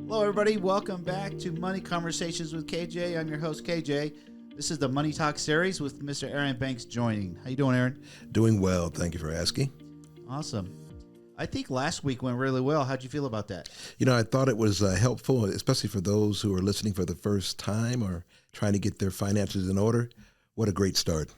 Hello, everybody. Welcome back to Money Conversations with KJ. I'm your host, KJ. This is the Money Talk series with Mr. Aaron Banks joining. How you doing, Aaron? Doing well. Thank you for asking. Awesome. I think last week went really well. How'd you feel about that? I thought it was helpful, especially for those who are listening for the first time or trying to get their finances in order. What a great start.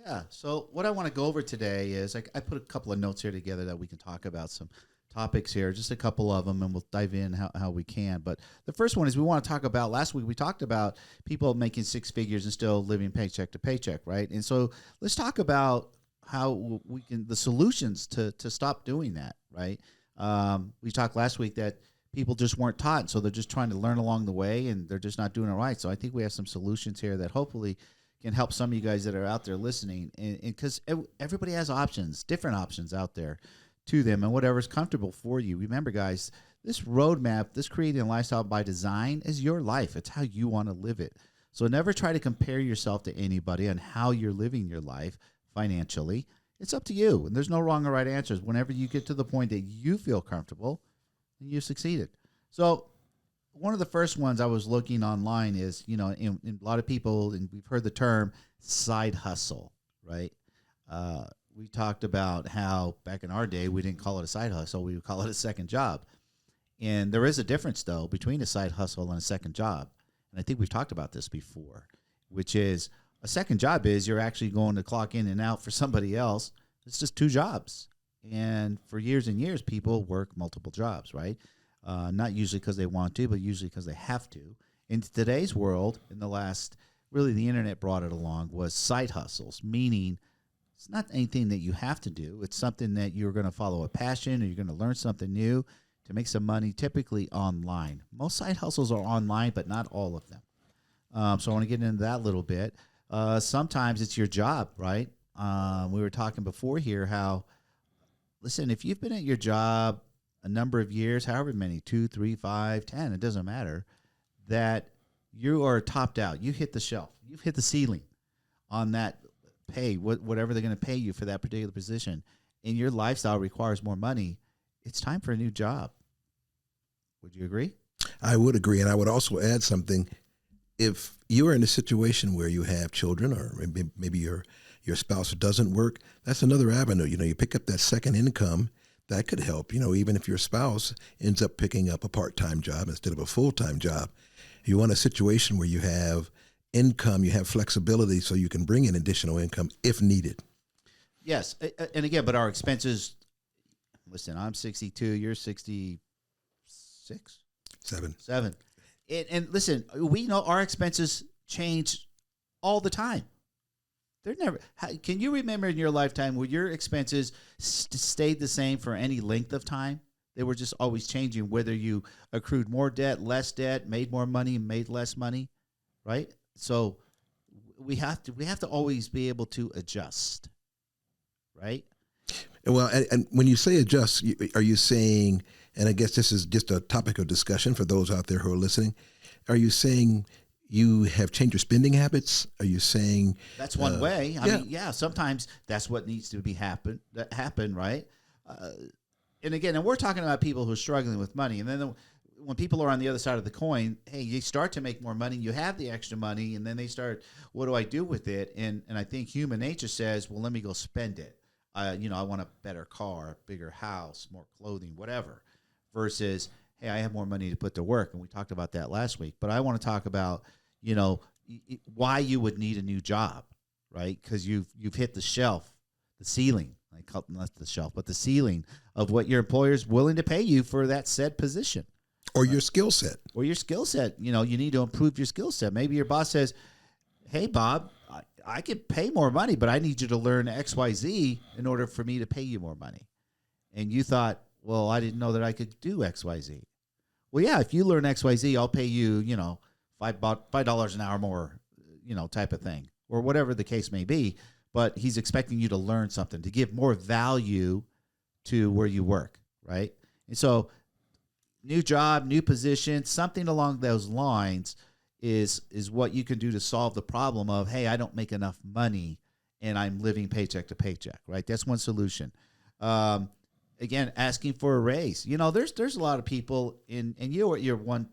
Yeah. So what I want to go over today is I put a couple of notes here together that we can talk about some topics here, just a couple of them, and we'll dive in how we can. But the first one is we want to talk about, last week we talked about people making six figures and still living paycheck to paycheck, right? And so let's talk about how we can, the solutions to stop doing that, right? We talked last week that people just weren't taught, so they're just trying to learn along the way, and they're just not doing it right. So I think we have some solutions here that hopefully can help some of you guys that are out there listening, and because everybody has options, different options out there to them, and whatever's comfortable for you. Remember, guys, this roadmap, this creating a lifestyle by design is your life. It's how you want to live it. So never try to compare yourself to anybody on how you're living your life financially. It's up to you, and there's no wrong or right answers. Whenever you get to the point that you feel comfortable, then you've succeeded. So one of the first ones I was looking online is, in a lot of people, and we've heard the term side hustle, right? We talked about how back in our day, we didn't call it a side hustle. We would call it a second job. And there is a difference, though, between a side hustle and a second job. And I think we've talked about this before, which is a second job is you're actually going to clock in and out for somebody else. It's just two jobs. And for years and years, people work multiple jobs, right? Not usually because they want to, but usually because they have to. In today's world, in the last, really the internet brought it along, was side hustles, meaning it's not anything that you have to do. It's something that you're going to follow a passion, or you're going to learn something new to make some money, typically online. Most side hustles are online, but not all of them. So I want to get into that a little bit. Sometimes it's your job, right? We were talking before here how, listen, if you've been at your job a number of years, however many, 2, 3, 5, 10, it doesn't matter, that you are topped out. You hit the shelf. You've hit the ceiling on that pay, whatever they're going to pay you for that particular position, and your lifestyle requires more money, it's time for a new job. Would you agree? I would agree, and I would also add something. If you are in a situation where you have children, or maybe your spouse doesn't work, that's another avenue. You pick up that second income. That could help, even if your spouse ends up picking up a part-time job instead of a full-time job. You want a situation where you have income, you have flexibility, so you can bring in additional income if needed. Yes, and again, but our expenses, listen, I'm 62, you're 66? 7. And listen, we know our expenses change all the time. They're never. Can you remember in your lifetime where your expenses stayed the same for any length of time? They were just always changing, whether you accrued more debt, less debt, made more money, made less money, right? So we have to always be able to adjust, right? Well, and when you say adjust, are you saying, and I guess this is just a topic of discussion for those out there who are listening, are you saying you have changed your spending habits? Are you saying that's one way? I mean, sometimes that's what needs to be happen, right? And again, and we're talking about people who are struggling with money, and then when people are on the other side of the coin, hey, you start to make more money, you have the extra money, and then they start, what do I do with it? And I think human nature says, well, let me go spend it. I want a better car, bigger house, more clothing, whatever, versus, hey, I have more money to put to work. And we talked about that last week. But I want to talk about, why you would need a new job, right? Because you've hit the shelf, the ceiling. I call it not the shelf, but the ceiling of what your employer's willing to pay you for that said position. Or your skill set. Or your skill set. You need to improve your skill set. Maybe your boss says, hey, Bob, I could pay more money, but I need you to learn XYZ in order for me to pay you more money. And you thought, well, I didn't know that I could do XYZ. Well, yeah, if you learn XYZ, I'll pay you, $5 an hour more, type of thing, or whatever the case may be. But he's expecting you to learn something, to give more value to where you work, right? And so new job, new position, something along those lines is what you can do to solve the problem of, hey, I don't make enough money and I'm living paycheck to paycheck, right? That's one solution. again, asking for a raise. There's a lot of people and you're at your one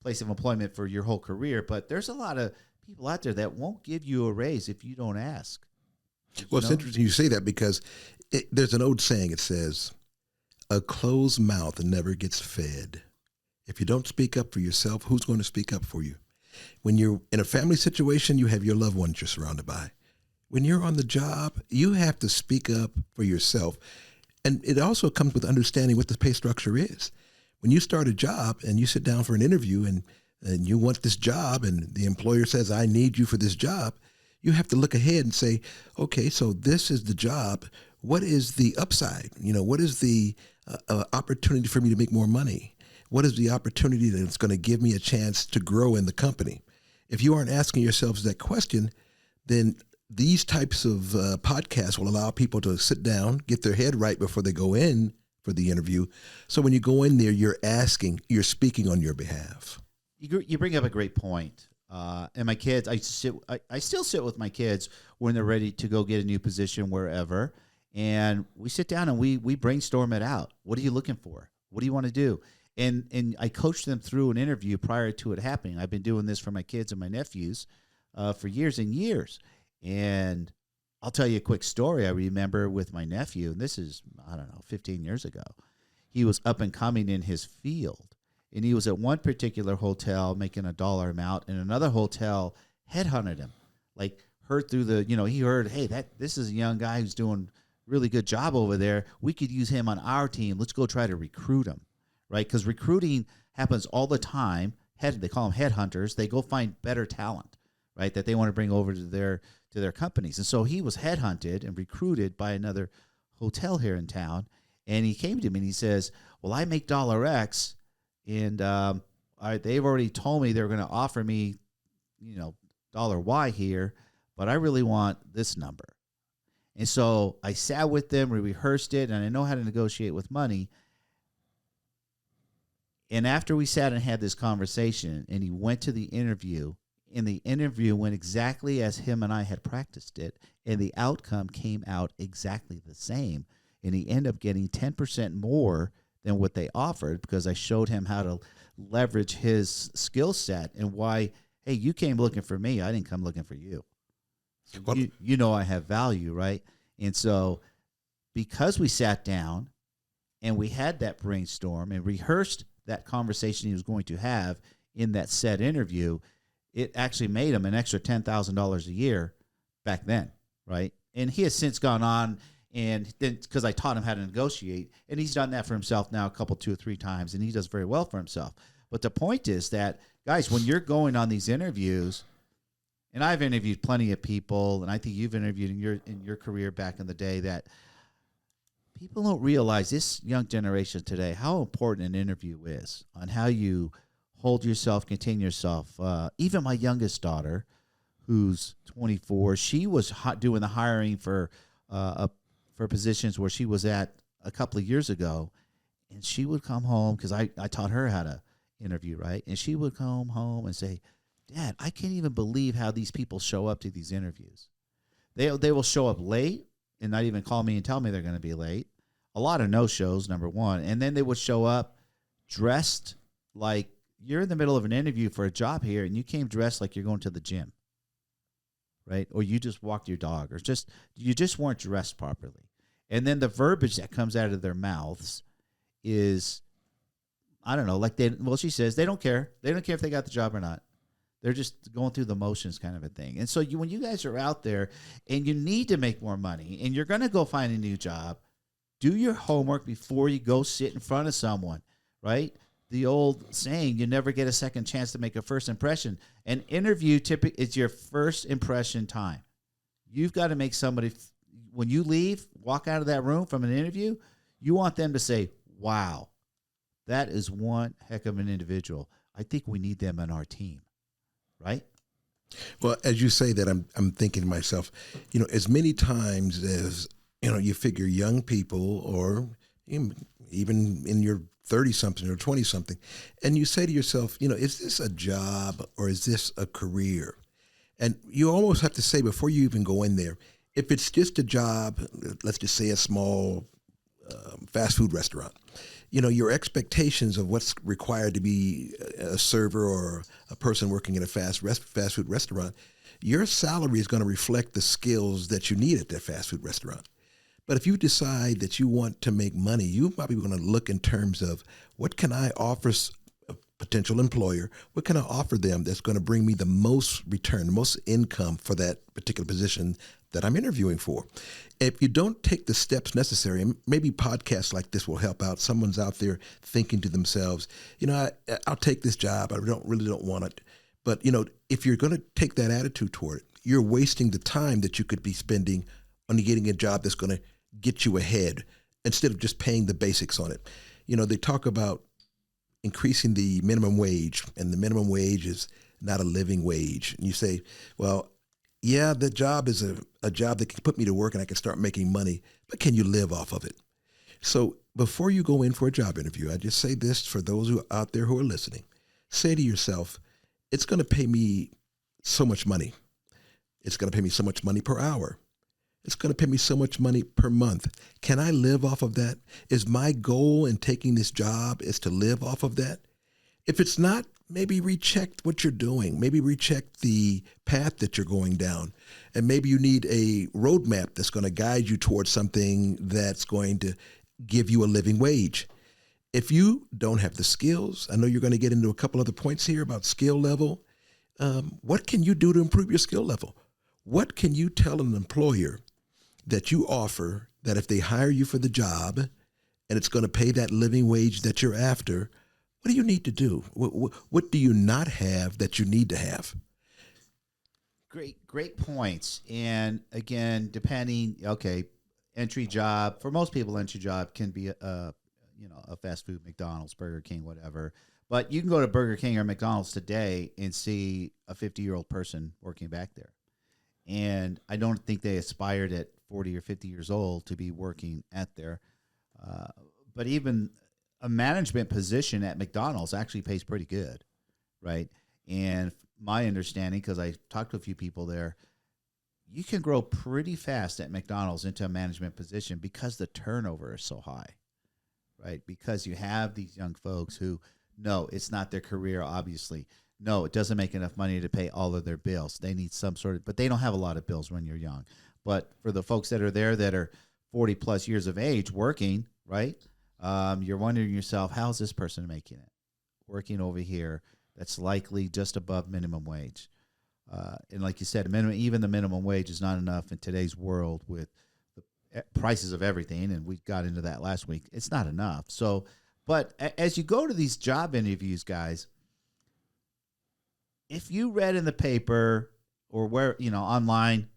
place of employment for your whole career, but there's a lot of people out there that won't give you a raise if you don't ask. Well, it's interesting you say that because there's an old saying. It says, a closed mouth never gets fed. If you don't speak up for yourself, who's going to speak up for you? When you're in a family situation, you have your loved ones you're surrounded by. When you're on the job, you have to speak up for yourself. And it also comes with understanding what the pay structure is. When you start a job and you sit down for an interview and you want this job and the employer says, I need you for this job, you have to look ahead and say, okay, so this is the job. What is the upside? What is the opportunity for me to make more money? What is the opportunity that's going to give me a chance to grow in the company? If you aren't asking yourselves that question, then these types of podcasts will allow people to sit down, get their head right before they go in for the interview. So when you go in there, you're speaking on your behalf. You bring up a great point. And my kids, I still sit with my kids when they're ready to go get a new position wherever. And we sit down and we brainstorm it out. What are you looking for? What do you want to do? And I coach them through an interview prior to it happening. I've been doing this for my kids and my nephews for years and years. And I'll tell you a quick story I remember with my nephew. And this is, 15 years ago. He was up and coming in his field. And he was at one particular hotel making a dollar amount, and another hotel headhunted him. Like, heard through he heard, hey, this is a young guy who's doing really good job over there. We could use him on our team. Let's go try to recruit him, right? Because recruiting happens all the time. They call them headhunters. They go find better talent, right, that they want to bring over to their companies. And so he was headhunted and recruited by another hotel here in town. And he came to me and he says, well, I make $X. And they've already told me they're going to offer me, $Y here, but I really want this number. And so I sat with them, we rehearsed it, and I know how to negotiate with money. And after we sat and had this conversation, and he went to the interview, and the interview went exactly as him and I had practiced it, and the outcome came out exactly the same. And he ended up getting 10% more than what they offered because I showed him how to leverage his skill set and why, hey, you came looking for me. I didn't come looking for you. Well, I have value, right? And so because we sat down and we had that brainstorm and rehearsed that conversation he was going to have in that set interview, it actually made him an extra $10,000 a year back then, right? And he has since gone on. And then, because I taught him how to negotiate, and he's done that for himself now 2 or 3 times, and he does very well for himself. But the point is that, guys, when you're going on these interviews, and I've interviewed plenty of people, and I think you've interviewed in your career back in the day, that people don't realize, this young generation today, how important an interview is on how you hold yourself, contain yourself. Even my youngest daughter, who's 24, she was doing the hiring for positions where she was at a couple of years ago, and she would come home because I taught her how to interview, right? And she would come home and say, Dad, I can't even believe how these people show up to these interviews. They will show up late and not even call me and tell me they're going to be late. A lot of no-shows, number one. And then they would show up dressed like you're in the middle of an interview for a job here, and you came dressed like you're going to the gym, right? Or you just walked your dog, or you just weren't dressed properly. And then the verbiage that comes out of their mouths is, I don't know, like she says, they don't care. They don't care if they got the job or not. They're just going through the motions kind of a thing. And so when you guys are out there and you need to make more money and you're going to go find a new job, do your homework before you go sit in front of someone, right? The old saying, you never get a second chance to make a first impression. An interview typically is your first impression time. You've got to make somebody, when you walk out of that room from an interview, you want them to say, wow, that is one heck of an individual. I think we need them on our team, right? Well, as you say that, I'm thinking to myself, as many times as, you figure young people or even in your 30-something or 20-something, and you say to yourself, is this a job or is this a career? And you almost have to say before you even go in there, if it's just a job, let's just say a small fast food restaurant. Your expectations of what's required to be a server or a person working in a fast food restaurant, your salary is going to reflect the skills that you need at that fast food restaurant. But if you decide that you want to make money, you're probably going to look in terms of what can I offer a potential employer? What can I offer them that's going to bring me the most return, the most income for that particular position that I'm interviewing for? If you don't take the steps necessary, and maybe podcasts like this will help out. Someone's out there thinking to themselves, I'll take this job. I really don't want it. But, if you're going to take that attitude toward it, you're wasting the time that you could be spending on getting a job that's going to get you ahead instead of just paying the basics on it. They talk about increasing the minimum wage, and the minimum wage is not a living wage. And you say, well, yeah, the job is a job that can put me to work and I can start making money, but can you live off of it? So before you go in for a job interview, I just say this for those who are out there who are listening. Say to yourself, it's going to pay me so much money. It's going to pay me so much money per hour. It's going to pay me so much money per month. Can I live off of that? Is my goal in taking this job is to live off of that? If it's not, maybe recheck what you're doing. Maybe recheck the path that you're going down. And maybe you need a roadmap that's going to guide you towards something that's going to give you a living wage. If you don't have the skills, I know you're going to get into a couple other points here about skill level. What can you do to improve your skill level? What can you tell an employer that you offer that if they hire you for the job and it's going to pay that living wage that you're after, what do you need to do? What do you not have that you need to have? Great points. And again, entry job, for most people, entry job can be a fast food, McDonald's, Burger King, whatever. But you can go to Burger King or McDonald's today and see a 50-year-old person working back there. And I don't think they aspired at 40 or 50 years old to be working at there. But even a management position at McDonald's actually pays pretty good, right? And my understanding, because I talked to a few people there, you can grow pretty fast at McDonald's into a management position because the turnover is so high, right? Because you have these young folks who, no, it's not their career, obviously. No, it doesn't make enough money to pay all of their bills. They need some sort of, but they don't have a lot of bills when you're young. But for the folks that are there that are 40 plus years of age working, right? You're wondering yourself, how's this person making it? Working over here, that's likely just above minimum wage. And like you said, even the minimum wage is not enough in today's world with the prices of everything. And we got into that last week. It's not enough. So, but as you go to these job interviews, guys, if you read in the paper or online,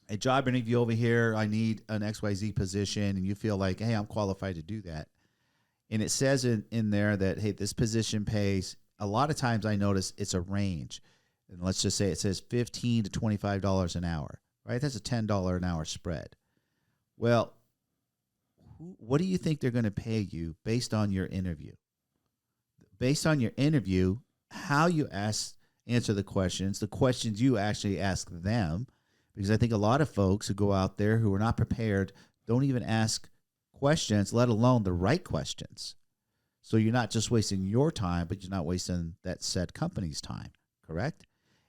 a job interview over here, I need an XYZ position, and you feel like, hey, I'm qualified to do that. And it says in there that, hey, this position pays, a lot of times I notice it's a range. And let's just say it says $15 to $25 an hour, right? That's a $10 an hour spread. Well, what do you think they're going to pay you based on your interview? Based on your interview, how you answer the questions you actually ask them, because I think a lot of folks who go out there who are not prepared don't even ask questions, let alone the right questions. So you're not just wasting your time, but you're not wasting that said company's time, correct?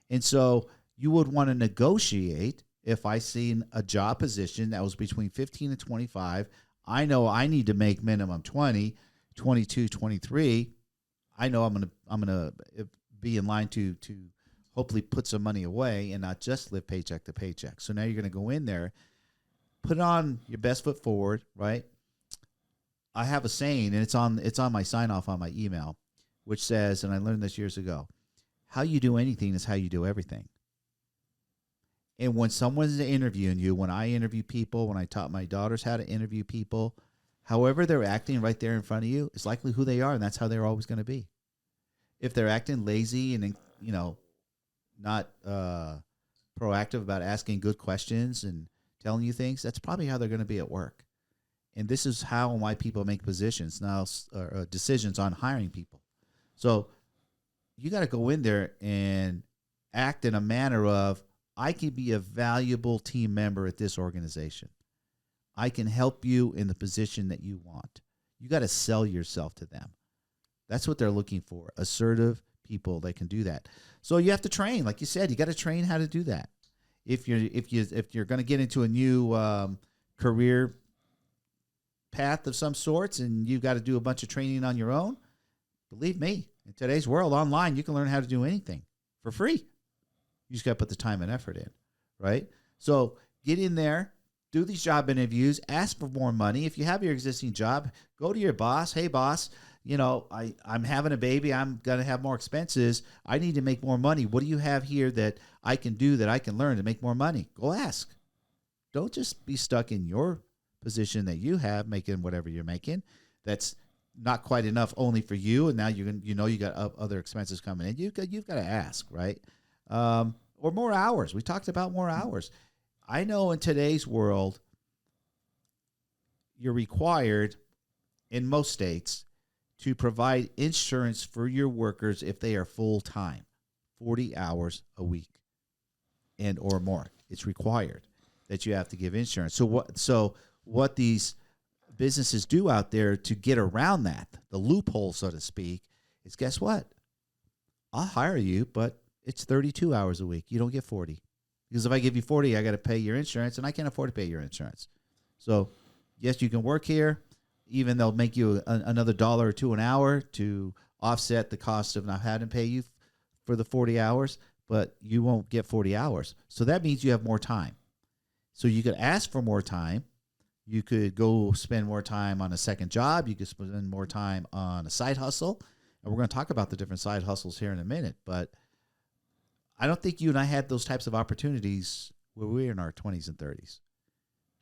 And so you would want to negotiate. If I seen a job position that was between 15 and 25, I know I need to make minimum 20, 22, 23. I know I'm gonna be in line to hopefully put some money away and not just live paycheck to paycheck. So now you're going to go in there, put on your best foot forward, right? I have a saying, and it's on my sign off on my email, which says, and I learned this years ago, how you do anything is how you do everything. And when someone's interviewing you, when I interview people, when I taught my daughters how to interview people, however they're acting right there in front of you is likely who they are, and that's how they're always going to be. If they're acting lazy and, not proactive about asking good questions and telling you things, that's probably how they're going to be at work. And this is how and why people make decisions on hiring people. So you got to go in there and act in a manner of, I can be a valuable team member at this organization. I can help you in the position that you want. You got to sell yourself to them. That's what they're looking for. Assertive people that can do that. So you have to train, like you said, you got to train how to do that. If you're going to get into a new career path of some sorts and you've got to do a bunch of training on your own, believe me, in today's world online, you can learn how to do anything for free. You just got to put the time and effort in, right? So get in there, do these job interviews, ask for more money. If you have your existing job, go to your boss. Hey, boss, I'm having a baby. I'm going to have more expenses. I need to make more money. What do you have here that I can do, that I can learn to make more money? Go ask. Don't just be stuck in your position that you have, making whatever you're making. That's not quite enough only for you, and now you got other expenses coming in. You've got to ask, right? Or more hours. We talked about more hours. I know in today's world, you're required in most states to provide insurance for your workers if they are full-time, 40 hours a week and or more. It's required that you have to give insurance. So what these businesses do out there to get around that, the loophole, so to speak, is guess what? I'll hire you, but it's 32 hours a week. You don't get 40. Because if I give you 40, I got to pay your insurance, and I can't afford to pay your insurance. So, yes, you can work here. Even they'll make you another $1 or $2 an hour to offset the cost of not having to pay you for the 40 hours, but you won't get 40 hours. So that means you have more time. So you could ask for more time. You could go spend more time on a second job. You could spend more time on a side hustle. And we're going to talk about the different side hustles here in a minute. But I don't think you and I had those types of opportunities when we were in our 20s and 30s.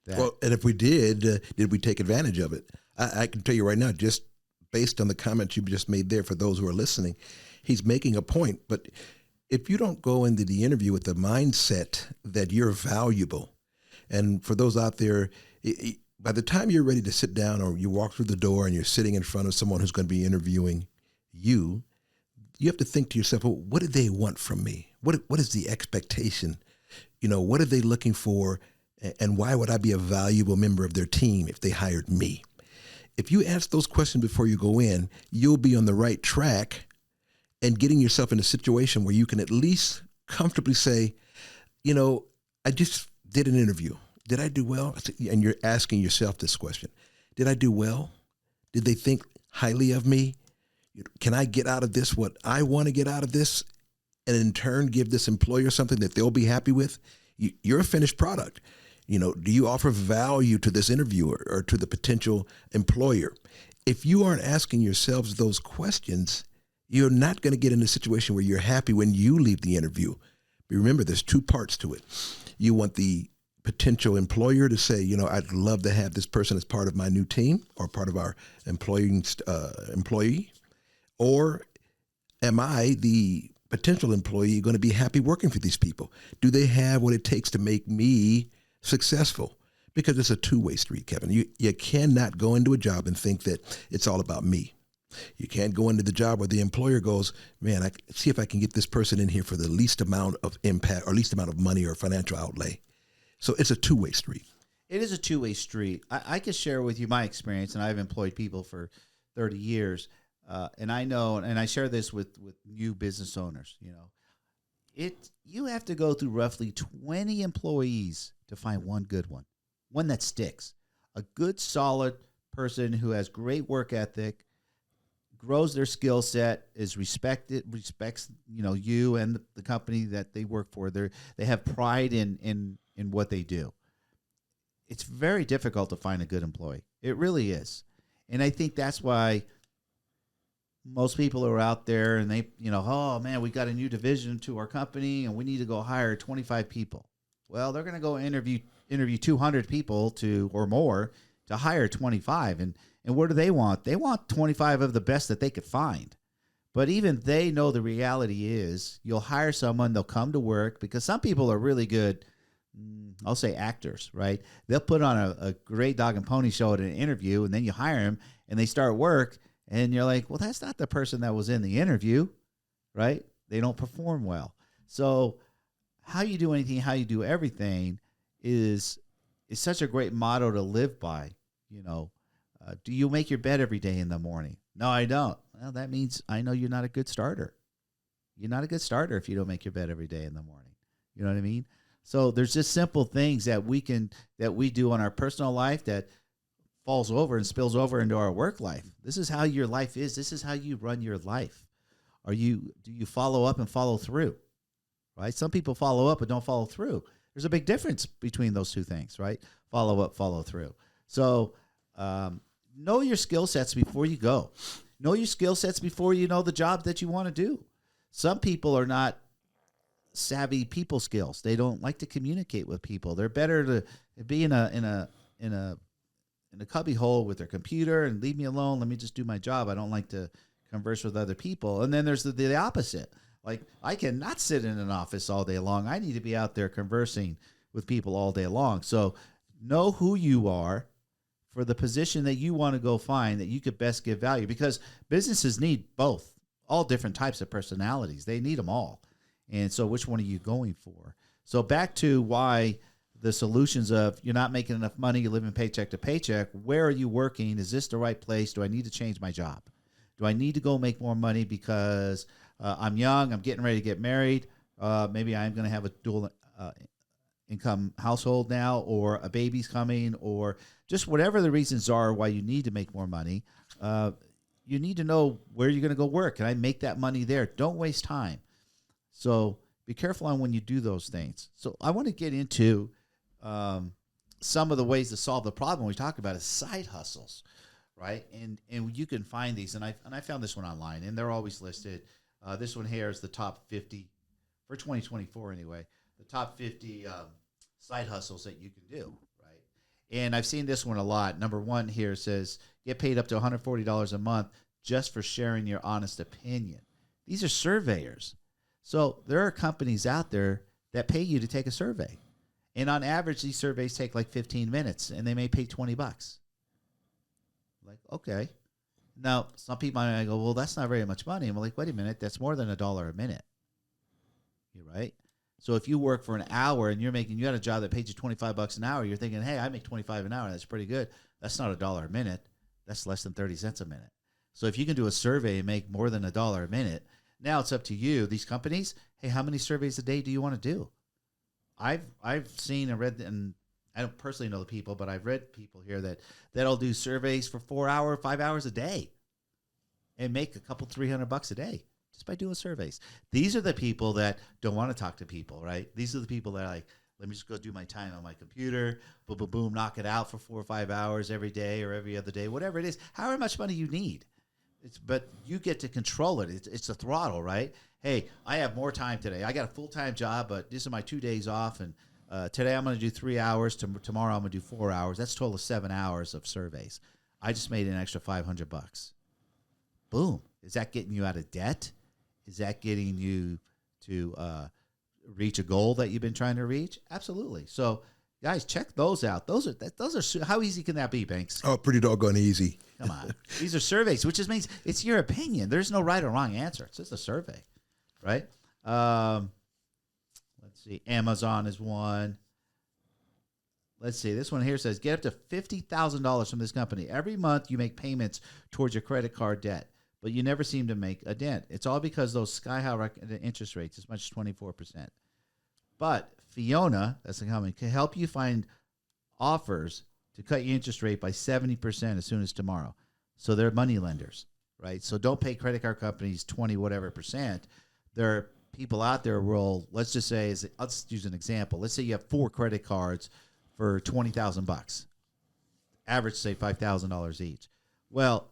Well, and if we did we take advantage of it? I can tell you right now, just based on the comments you just made there for those who are listening, he's making a point. But if you don't go into the interview with the mindset that you're valuable, and for those out there, by the time you're ready to sit down or you walk through the door and you're sitting in front of someone who's going to be interviewing you, you have to think to yourself, well, what do they want from me? What is the expectation? What are they looking for? And why would I be a valuable member of their team if they hired me? If you ask those questions before you go in, you'll be on the right track and getting yourself in a situation where you can at least comfortably say, I just did an interview. Did I do well? And you're asking yourself this question. Did I do well? Did they think highly of me? Can I get out of this what I want to get out of this? And in turn, give this employer something that they'll be happy with? You're a finished product. Do you offer value to this interviewer or to the potential employer? If you aren't asking yourselves those questions, you're not going to get in a situation where you're happy when you leave the interview. But remember, there's two parts to it. You want the potential employer to say, I'd love to have this person as part of my new team or part of our employee. Or am I, the potential employee, going to be happy working for these people? Do they have what it takes to make me successful? Because it's a two-way street, Kevin. You cannot go into a job and think that it's all about me. You can't go into the job where the employer goes, man, I see if I can get this person in here for the least amount of impact or least amount of money or financial outlay. So it's a two-way street. It is a two-way street. I can share with you my experience, and I've employed people for 30 years. And I know, and I share this with new business owners, you have to go through roughly 20 employees to find one good one that sticks. A good, solid person who has great work ethic, grows their skill set, is respects, you and the company that they work for. They have pride in what they do. It's very difficult to find a good employee. It really is. And I think that's why most people are out there and they, oh man, we got a new division to our company and we need to go hire 25 people. Well, they're going to go interview 200 people or more to hire 25. And what do they want? They want 25 of the best that they could find. But even they know the reality is you'll hire someone, they'll come to work, because some people are really good, I'll say actors, right? They'll put on a great dog and pony show at an interview, and then you hire them and they start work. And you're like, well, that's not the person that was in the interview, right? They don't perform well. So how you do anything, how you do everything is is such a great motto to live by. You know, do you make your bed every day in the morning? No, I don't. Well, that means I know you're not a good starter. You're not a good starter if you don't make your bed every day in the morning. You know what I mean? So there's just simple things that we do on our personal life that falls over and spills over into our work life. This is how your life is. This is how you run your life. Do you follow up and follow through? Right? Some people follow up but don't follow through. There's a big difference between those two things, right? Follow up, follow through. So know your skill sets before you go. Know your skill sets before you know the job that you want to do. Some people are not savvy people skills. They don't like to communicate with people. They're better to be in a cubby hole with their computer and leave me alone. Let me just do my job. I don't like to converse with other people. And then there's the opposite. Like, I cannot sit in an office all day long. I need to be out there conversing with people all day long. So know who you are for the position that you want to go find that you could best give value, because businesses need both, all different types of personalities. They need them all. And so which one are you going for? So back to why the solutions of you're not making enough money, you're living paycheck to paycheck. Where are you working? Is this the right place? Do I need to change my job? Do I need to go make more money because I'm young, I'm getting ready to get married? Maybe I'm going to have a dual income household now, or a baby's coming, or just whatever the reasons are why you need to make more money. You need to know where you're going to go work. Can I make that money there? Don't waste time. So be careful on when you do those things. So I want to get into some of the ways to solve the problem we talked about is side hustles, right? And you can find these, and I found this one online, and they're always listed. This one here is the top 50 for 2024 anyway. The top 50 side hustles that you can do, right? And I've seen this one a lot. Number one here says get paid up to $140 a month just for sharing your honest opinion. These are surveyors. So there are companies out there that pay you to take a survey. And on average, these surveys take like 15 minutes, and they may pay $20. Like, okay. Now, some people might go, well, that's not very much money. I'm like, wait a minute, that's more than $1 a minute. You're right. So if you work for an hour and you got a job that pays you $25 an hour, you're thinking, hey, I make $25 an hour. That's pretty good. That's not $1 a minute. That's less than 30 cents a minute. So if you can do a survey and make more than $1 a minute, now it's up to you. These companies, hey, how many surveys a day do you want to do? I've seen and read, and I don't personally know the people, but I've read people here that'll do surveys for 4 hours, 5 hours a day, and make a couple $300 a day just by doing surveys. These are the people that don't want to talk to people, right? These are the people that are like, let me just go do my time on my computer, boom, boom, boom, knock it out for 4 or 5 hours every day or every other day, whatever it is, however much money you need. But you get to control it. It's a throttle, right? Hey, I have more time today. I got a full-time job, but these are my 2 days off, and today I'm going to do 3 hours. Tomorrow I'm going to do 4 hours. That's a total of 7 hours of surveys. I just made an extra $500. Boom. Is that getting you out of debt? Is that getting you to reach a goal that you've been trying to reach? Absolutely. So, guys, check those out. Those are how easy can that be, Banks? Oh, pretty doggone easy. Come on. These are surveys, which just means it's your opinion. There's no right or wrong answer. It's just a survey, right? Let's see. Amazon is one. Let's see. This one here says get up to $50,000 from this company. Every month you make payments towards your credit card debt, but you never seem to make a dent. It's all because those sky-high interest rates, as much as 24%. But Fiona, that's the company, can help you find offers to cut your interest rate by 70% as soon as tomorrow. So they're money lenders, right? So don't pay credit card companies 20 whatever percent. There are people out there will, let's just say, let's use an example. Let's say you have 4 credit cards for $20,000. Average, say, $5,000 each. Well,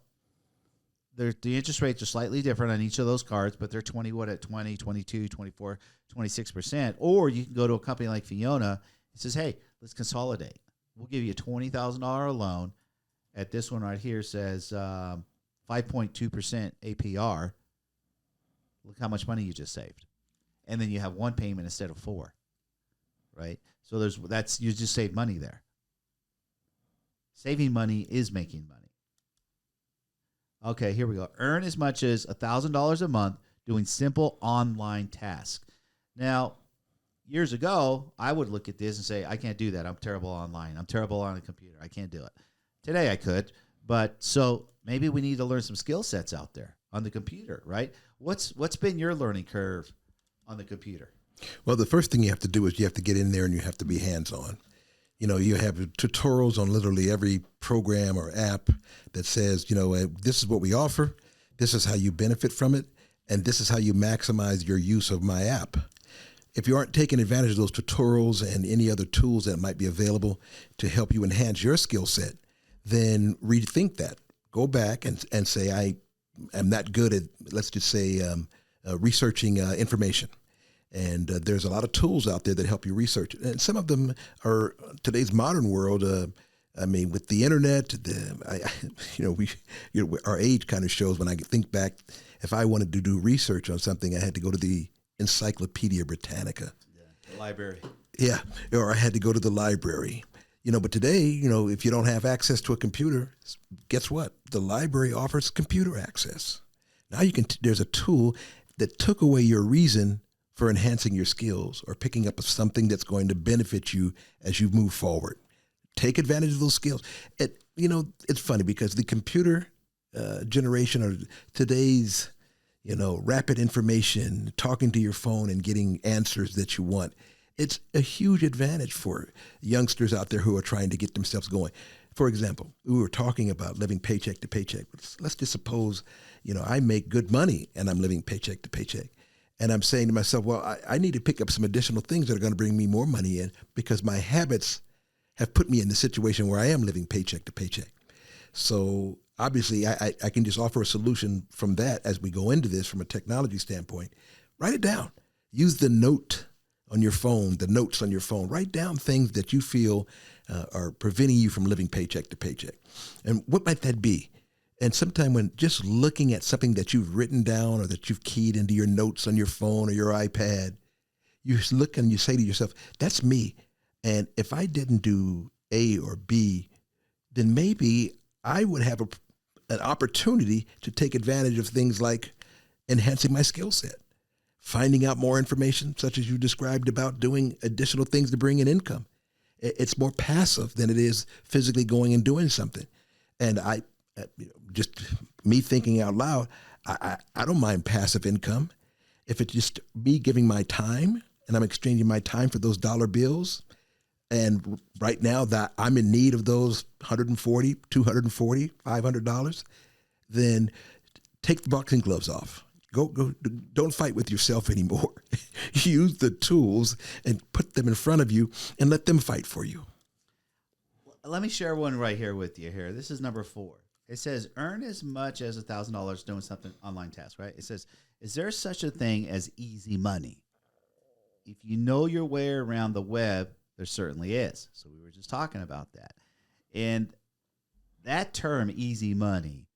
the interest rates are slightly different on each of those cards, but they're 20, 22, 24, 26%. Or you can go to a company like Fiona and says, hey, let's consolidate. We'll give you a $20,000 loan. At this one right here says 5.2% APR. Look how much money you just saved. And then you have one payment instead of 4, right? So you just save money there. Saving money is making money. Okay, here we go. Earn as much as $1,000 a month doing simple online tasks. Now, years ago, I would look at this and say, I can't do that. I'm terrible online. I'm terrible on a computer. I can't do it. Today I could. But so maybe we need to learn some skill sets out there on the computer, right? What's been your learning curve on the computer? Well, the first thing you have to do is you have to get in there and you have to be hands-on. You have tutorials on literally every program or app that says, this is what we offer, this is how you benefit from it, and this is how you maximize your use of my app. If you aren't taking advantage of those tutorials and any other tools that might be available to help you enhance your skill set, then rethink that. Go back and say, I am not good at, let's just say, researching information. And there's a lot of tools out there that help you research. And some of them are today's modern world. With the internet, our age kind of shows when I think back, if I wanted to do research on something, I had to go to the Encyclopedia Britannica. Yeah, the library. Yeah, or I had to go to the library. But today, if you don't have access to a computer, guess what? The library offers computer access. Now there's a tool that took away your reason for enhancing your skills or picking up something that's going to benefit you as you move forward. Take advantage of those skills. It's funny because the computer generation or today's, rapid information, talking to your phone and getting answers that you want, it's a huge advantage for youngsters out there who are trying to get themselves going. For example, we were talking about living paycheck to paycheck. Let's just suppose, I make good money and I'm living paycheck to paycheck. And I'm saying to myself, well, I need to pick up some additional things that are going to bring me more money in because my habits have put me in the situation where I am living paycheck to paycheck. So obviously I can just offer a solution from that as we go into this from a technology standpoint. Write it down. Use the notes on your phone. Write down things that you feel are preventing you from living paycheck to paycheck. And what might that be? And sometime when just looking at something that you've written down or that you've keyed into your notes on your phone or your iPad, you look and you say to yourself, that's me. And if I didn't do A or B, then maybe I would have an opportunity to take advantage of things like enhancing my skill set, finding out more information, such as you described about doing additional things to bring in income. It's more passive than it is physically going and doing something. And just me thinking out loud, I don't mind passive income. If it's just me giving my time and I'm exchanging my time for those dollar bills, and right now that I'm in need of those $140, $240, $500, then take the boxing gloves off. Go, don't fight with yourself anymore. Use the tools and put them in front of you and let them fight for you. Let me share one right here with you here. This is number 4. It says, earn as much as $1,000 doing something online task, right? It says, is there such a thing as easy money? If you know your way around the web, there certainly is. So we were just talking about that. And that term, easy money,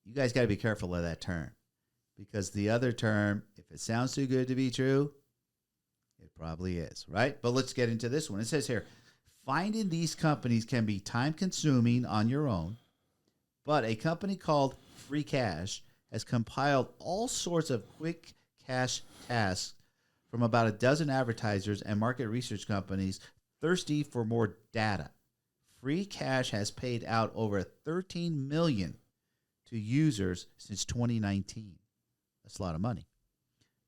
you guys got to be careful of that term. Because the other term, if it sounds too good to be true, it probably is, right? But let's get into this one. It says here, finding these companies can be time-consuming on your own, but a company called Free Cash has compiled all sorts of quick cash tasks from about a dozen advertisers and market research companies thirsty for more data. Free Cash has paid out over $13 million to users since 2019. That's a lot of money.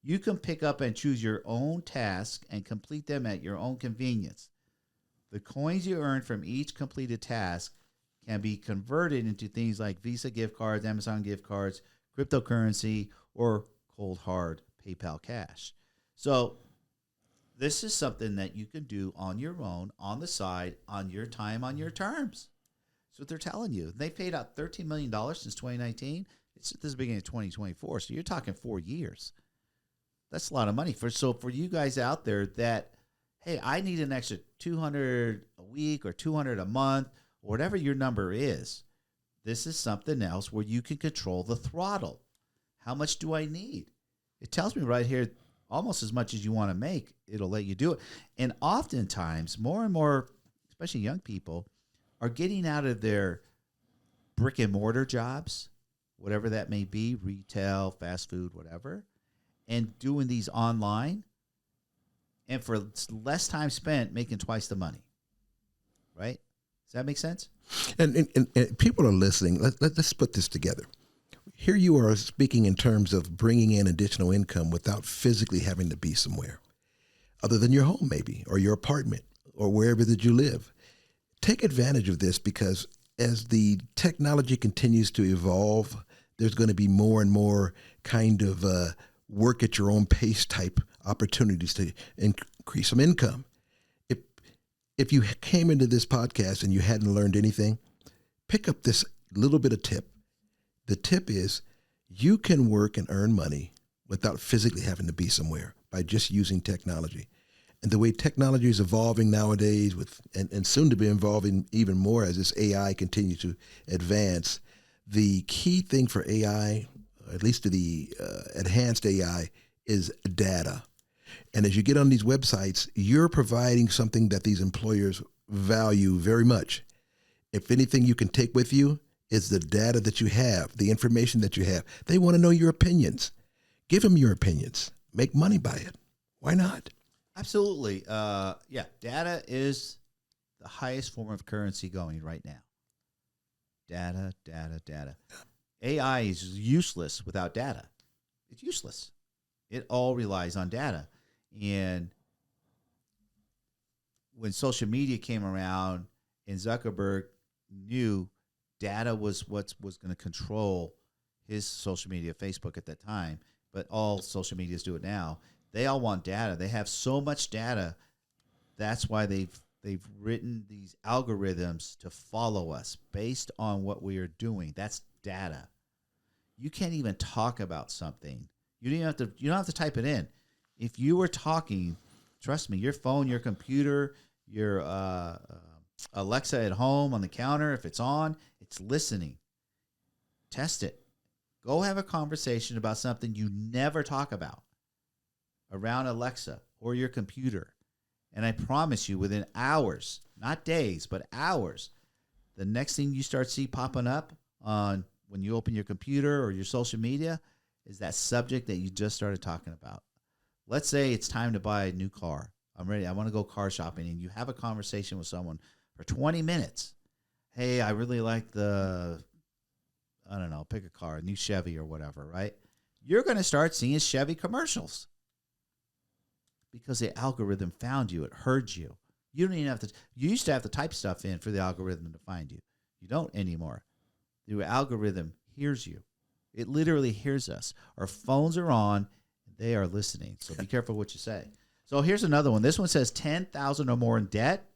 You can pick up and choose your own tasks and complete them at your own convenience. The coins you earn from each completed task can be converted into things like Visa gift cards, Amazon gift cards, cryptocurrency, or cold hard PayPal cash. So this is something that you can do on your own, on the side, on your time, on your terms. That's what they're telling you. They paid out $13 million since 2019. This is the beginning of 2024, so you're talking 4 years. That's a lot of money. For you guys out there that, hey, I need an extra $200 a week or $200 a month, or whatever your number is, this is something else where you can control the throttle. How much do I need? It tells me right here almost as much as you want to make. It'll let you do it. And oftentimes, more and more, especially young people, are getting out of their brick and mortar jobs, whatever that may be, retail, fast food, whatever, and doing these online. and for less time spent making twice the money. Right? Does that make sense? And people are listening. Let's put this together. Here you are speaking in terms of bringing in additional income without physically having to be somewhere other than your home, maybe, or your apartment, or wherever that you live. Take advantage of this, because as the technology continues to evolve, there's going to be more and more kind of work at your own pace type opportunities to increase some income. If you came into this podcast and you hadn't learned anything, pick up this little bit of tip. The tip is you can work and earn money without physically having to be somewhere by just using technology. And the way technology is evolving nowadays, and soon to be evolving even more as this AI continues to advance, the key thing for AI, at least to the enhanced AI, is data. And as you get on these websites, you're providing something that these employers value very much. If anything you can take with you is the data that you have, the information that you have. They want to know your opinions. Give them your opinions. Make money by it. Why not? Absolutely. Data is the highest form of currency going right now. Data. AI is useless without data. It's useless. It all relies on data. And when social media came around and Zuckerberg knew data was what was going to control his social media, Facebook at that time, but all social medias do it now. They all want data. They have so much data. That's why they've written these algorithms to follow us based on what we are doing. That's data. You can't even talk about something. You don't have to type it in. If you were talking, trust me, your phone, your computer, your Alexa at home on the counter, if it's on, it's listening. Test it. Go have a conversation about something you never talk about around Alexa or your computer. And I promise you, within hours, not days, but hours, the next thing you start see popping up on when you open your computer or your social media is that subject that you just started talking about. Let's say it's time to buy a new car. I'm ready. I want to go car shopping. And you have a conversation with someone for 20 minutes. Hey, I really like pick a car, a new Chevy or whatever, right? You're going to start seeing Chevy commercials because the algorithm found you. It heard you. You don't even have to. You used to have to type stuff in for the algorithm to find you. You don't anymore. The algorithm hears you. It literally hears us. Our phones are on. They are listening. So be careful what you say. So here's another one. This one says 10,000 or more in debt, ?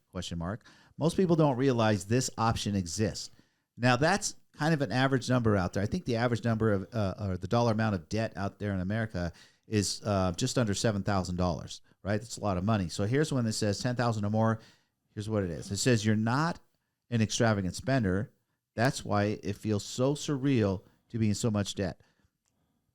Most people don't realize this option exists. Now, that's kind of an average number out there. I think the average number of or the dollar amount of debt out there in America is just under $7,000, right? That's a lot of money. So here's one that says 10,000 or more. Here's what it is. It says you're not an extravagant spender. That's why it feels so surreal to be in so much debt.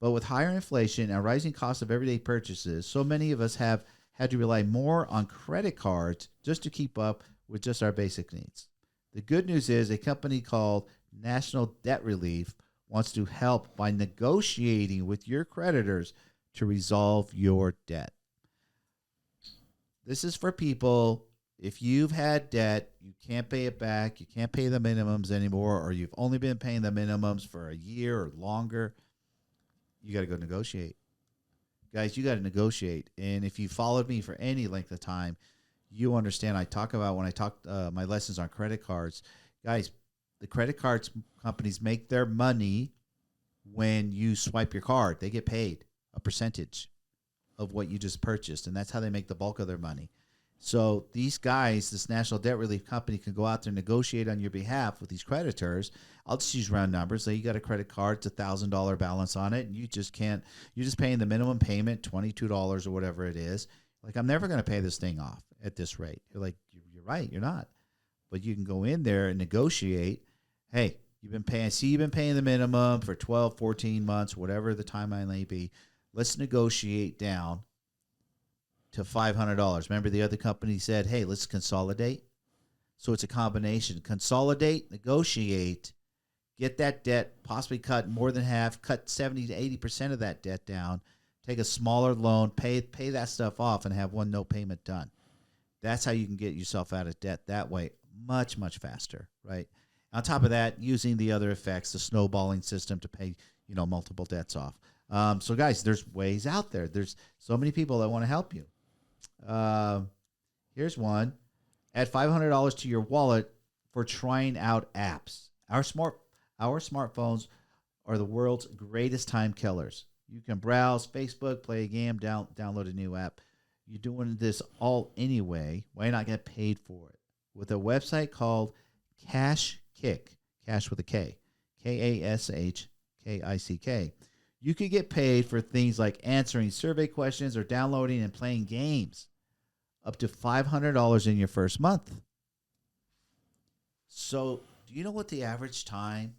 But with higher inflation and rising costs of everyday purchases, so many of us have had to rely more on credit cards just to keep up with just our basic needs. The good news is a company called National Debt Relief wants to help by negotiating with your creditors to resolve your debt. This is for people, if you've had debt, you can't pay it back, you can't pay the minimums anymore, or you've only been paying the minimums for a year or longer, you got to go negotiate. Guys, you got to negotiate. And if you followed me for any length of time, you understand I talk about when I talk my lessons on credit cards. Guys, the credit cards companies make their money when you swipe your card. They get paid a percentage of what you just purchased, and that's how they make the bulk of their money. So these guys, this National Debt Relief Company, can go out there and negotiate on your behalf with these creditors. I'll just use round numbers. Say you got a credit card, it's $1,000 balance on it, and you're just paying the minimum payment, $22 or whatever it is. Like, I'm never going to pay this thing off at this rate. You're like, you're right, you're not. But you can go in there and negotiate. Hey, I see you've been paying the minimum for 12, 14 months, whatever the timeline may be. Let's negotiate down to $500. Remember, the other company said, hey, let's consolidate. So it's a combination. Consolidate, negotiate, get that debt possibly cut more than half, cut 70 to 80% of that debt down take a smaller loan, pay that stuff off, and have one note payment done. That's how you can get yourself out of debt that way, much, much faster, right? On top of that, using the other effects, the snowballing system to pay, multiple debts off. So, guys, there's ways out there. There's so many people that want to help you. Here's one. Add $500 to your wallet for trying out apps. Our smartphones are the world's greatest time killers. You can browse Facebook, play a game, download a new app. You're doing this all anyway. Why not get paid for it? With a website called Cashkick, cash with a K, Kashkick. You could get paid for things like answering survey questions or downloading and playing games. Up to $500 in your first month. So, do you know what the average time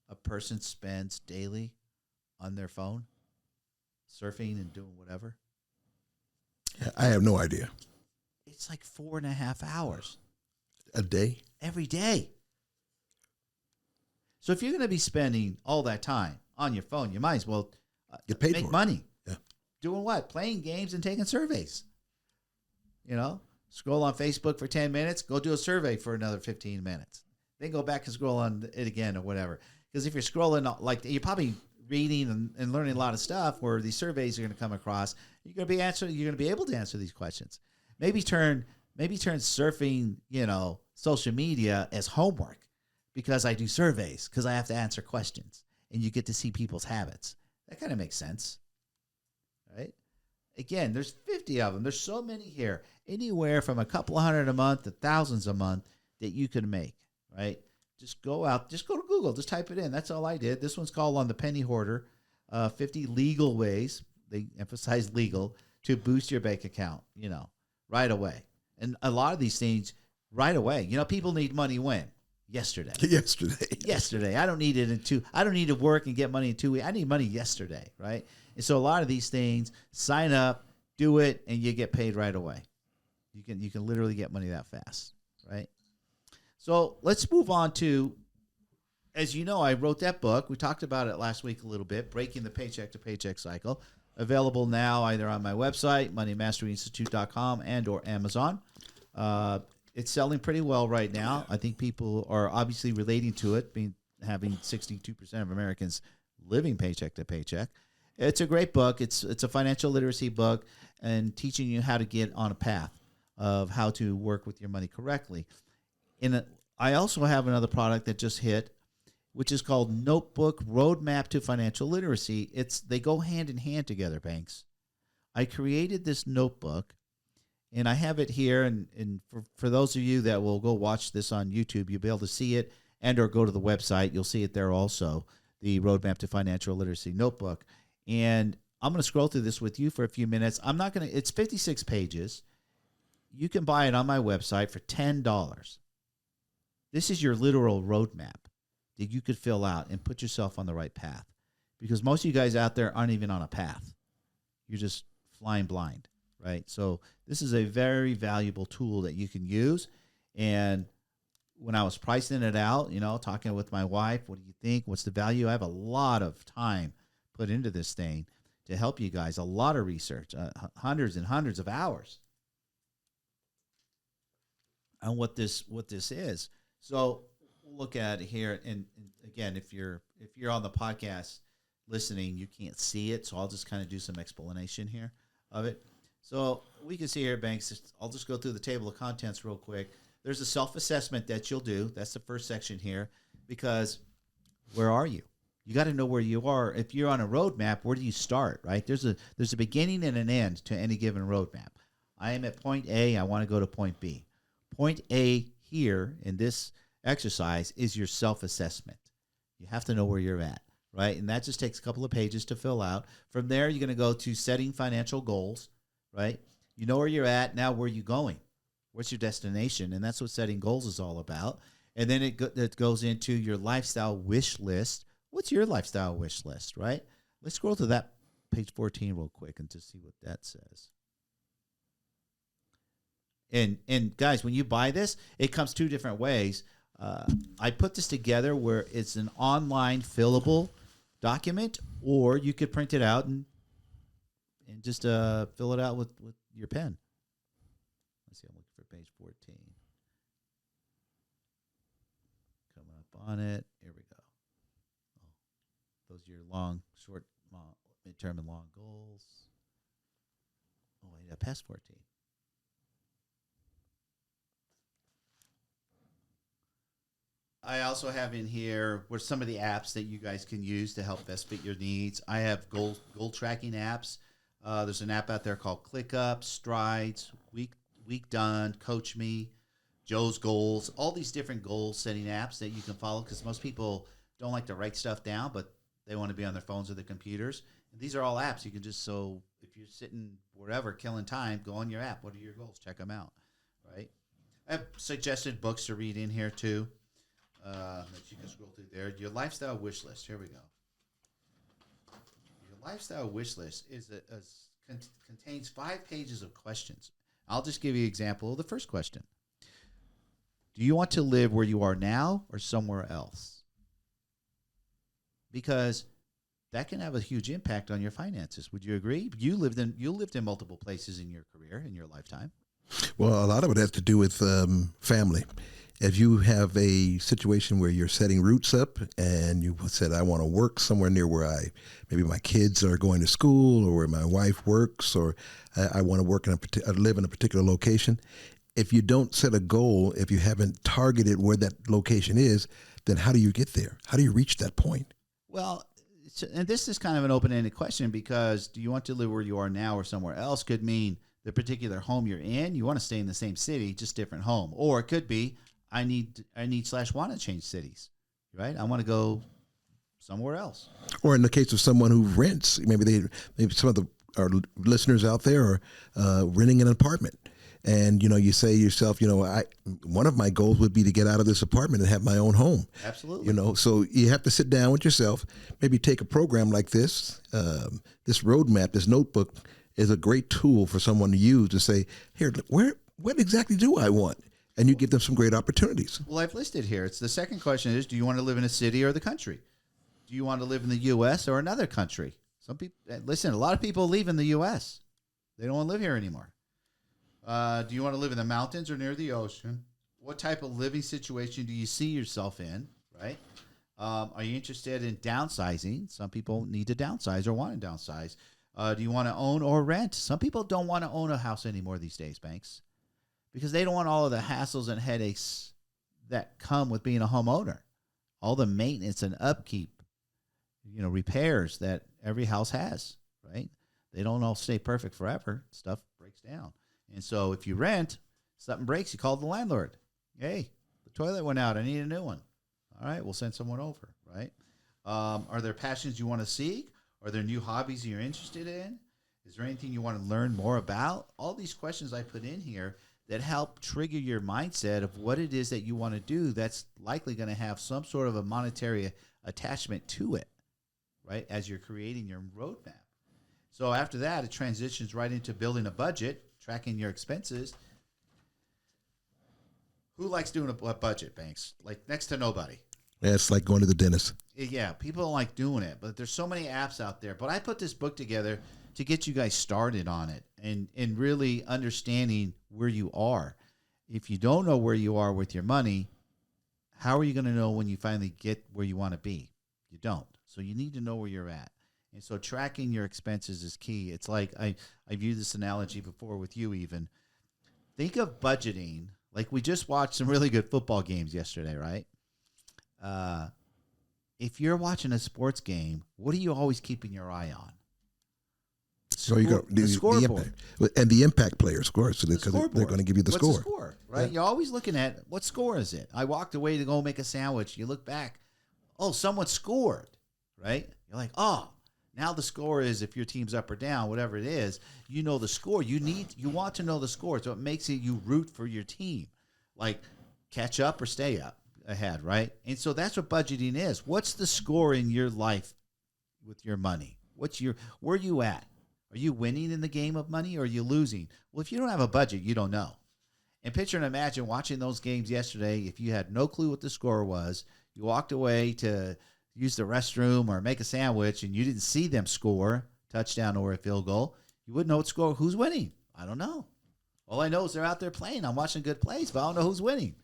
a person spends daily on their phone, surfing and doing whatever? I have no idea. It's like 4.5 hours. A day? Every day. So if you're going to be spending all that time on your phone, you might as well get paid make for money. Yeah. Doing what? Playing games and taking surveys. Scroll on Facebook for 10 minutes, go do a survey for another 15 minutes. Then go back and scroll on it again or whatever. Because if you're scrolling, you're probably reading and learning a lot of stuff where these surveys are going to come across. You're going to be able to answer these questions. Maybe turn surfing, social media as homework because I do surveys, because I have to answer questions, and you get to see people's habits. That kind of makes sense, right? Again, there's 50 of them. There's so many here, anywhere from a couple of hundred a month to thousands a month that you can make, right? Just go to Google, just type it in. That's all I did. This one's called On the Penny Hoarder, 50 legal ways, they emphasize legal, to boost your bank account, right away. And a lot of these things right away. People need money when? Yesterday. Yesterday. I don't need it I don't need to work and get money in 2 weeks. I need money yesterday, right? And so a lot of these things, sign up, do it, and you get paid right away. You can literally get money that fast, right? So let's move on to, as you know, I wrote that book. We talked about it last week a little bit, Breaking the Paycheck-to-Paycheck Cycle. Available now either on my website, moneymasteryinstitute.com, and or Amazon. It's selling pretty well right now. I think people are obviously relating to it, having 62% of Americans living paycheck to paycheck. It's a great book. It's a financial literacy book and teaching you how to get on a path of how to work with your money correctly. I also have another product that just hit, which is called Notebook Roadmap to Financial Literacy. They go hand in hand together, Banks. I created this notebook, and I have it here. And for those of you that will go watch this on YouTube, you'll be able to see it and or go to the website. You'll see it there also, the Roadmap to Financial Literacy notebook. And I'm going to scroll through this with you for a few minutes. It's 56 pages. You can buy it on my website for $10. This is your literal roadmap that you could fill out and put yourself on the right path. Because most of you guys out there aren't even on a path. You're just flying blind, right? So this is a very valuable tool that you can use. And when I was pricing it out, talking with my wife, what do you think? What's the value? I have a lot of time put into this thing to help you guys. A lot of research, hundreds and hundreds of hours on what this is. So we'll look at it here. And again, if you're on the podcast listening, you can't see it. So I'll just kind of do some explanation here of it. So we can see here, Banks, I'll just go through the table of contents real quick. There's a self-assessment that you'll do. That's the first section here, because where are you? You got to know where you are. If you're on a roadmap, where do you start, right? There's a beginning and an end to any given roadmap. I am at point A. I want to go to point B. Point A here in this exercise is your self-assessment. You have to know where you're at, right? And that just takes a couple of pages to fill out. From there, you're going to go to setting financial goals, right? You know where you're at. Now, where are you going? What's your destination? And that's what setting goals is all about. And then it goes into your lifestyle wish list. What's your lifestyle wish list, right? Let's scroll to that page 14 real quick and just see what that says. And guys, when you buy this, it comes two different ways. I put this together where it's an online fillable document, or you could print it out and and just fill it out with your pen. Let's see. I'm looking for page 14. Coming up on it. Here we go. Oh, those are your long, short, midterm, and long goals. Oh, wait, I passed 14. I also have in here what some of the apps that you guys can use to help best fit your needs. I have goal tracking apps. There's an app out there called ClickUp, Strides, Week Done, Coach Me, Joe's Goals, all these different goal setting apps that you can follow because most people don't like to write stuff down, but they want to be on their phones or their computers. And these are all apps. You can just, so if you're sitting wherever, killing time, go on your app. What are your goals? Check them out, right? I have suggested books to read in here too. That you can scroll through there. Your lifestyle wish list. Here we go. Your lifestyle wish list contains 5 pages of questions. I'll just give you an example of the first question. Do you want to live where you are now or somewhere else? Because that can have a huge impact on your finances. Would you agree? You lived in multiple places in your career, in your lifetime. Well, a lot of it has to do with family. If you have a situation where you're setting roots up and you said, I want to work somewhere near where maybe my kids are going to school or where my wife works, or I want to work live in a particular location. If you don't set a goal, if you haven't targeted where that location is, then how do you get there? How do you reach that point? Well, and this is kind of an open-ended question because do you want to live where you are now or somewhere else could mean the particular home you're in. You want to stay in the same city, just different home. Or it could be I need / want to change cities, right? I want to go somewhere else. Or in the case of someone who rents, maybe some of our listeners out there are renting an apartment. And, you say to yourself, one of my goals would be to get out of this apartment and have my own home. Absolutely. So you have to sit down with yourself, maybe take a program like this, this roadmap, this notebook is a great tool for someone to use to say, here, what exactly do I want? And you give them some great opportunities. Well, I've listed here. It's the second question is, do you want to live in a city or the country? Do you want to live in the U.S. or another country? Some people, listen, a lot of people leave in the U.S. They don't want to live here anymore. Do you want to live in the mountains or near the ocean? What type of living situation do you see yourself in, right? Are you interested in downsizing? Some people need to downsize or want to downsize. Do you want to own or rent? Some people don't want to own a house anymore these days, Banks, because they don't want all of the hassles and headaches that come with being a homeowner. All the maintenance and upkeep, repairs that every house has, right? They don't all stay perfect forever. Stuff breaks down. And so if you rent, something breaks, you call the landlord. Hey, the toilet went out. I need a new one. All right, we'll send someone over, right? Are there passions you want to seek? Are there new hobbies you're interested in? Is there anything you want to learn more about? All these questions I put in here that help trigger your mindset of what it is that you want to do that's likely going to have some sort of a monetary attachment to it, right, as you're creating your roadmap. So after that, it transitions right into building a budget, tracking your expenses. Who likes doing a budget, Banks? Like next to nobody. Yeah, it's like going to the dentist. Yeah, people don't like doing it, but there's so many apps out there. But I put this book together to get you guys started on it and really understanding where you are. If you don't know where you are with your money, how are you going to know when you finally get where you want to be? You don't. So you need to know where you're at. And so tracking your expenses is key. It's like I viewed this analogy before with you even. Think of budgeting. Like we just watched some really good football games yesterday, right? If you're watching a sports game, what are you always keeping your eye on? So you go the scoreboard. And the impact players, of course, because they're going to give you the What's score. The score, right? Yeah. You're always looking at what score is it. I walked away to go make a sandwich. You look back, oh, someone scored, right? You're like, oh, now the score is if your team's up or down, whatever it is, you know the score. You want to know the score, so it makes it you root for your team, like catch up or stay up ahead, right? And so that's what budgeting is. What's the score in your life with your money? Where are you at? Are you winning in the game of money or are you losing? Well, if you don't have a budget, you don't know. And picture and imagine watching those games yesterday. If you had no clue what the score was, you walked away to use the restroom or make a sandwich and you didn't see them score, touchdown or a field goal, You wouldn't know what score. Who's winning? I don't know. All I know is they're out there playing. I'm watching good plays, but I don't know who's winning.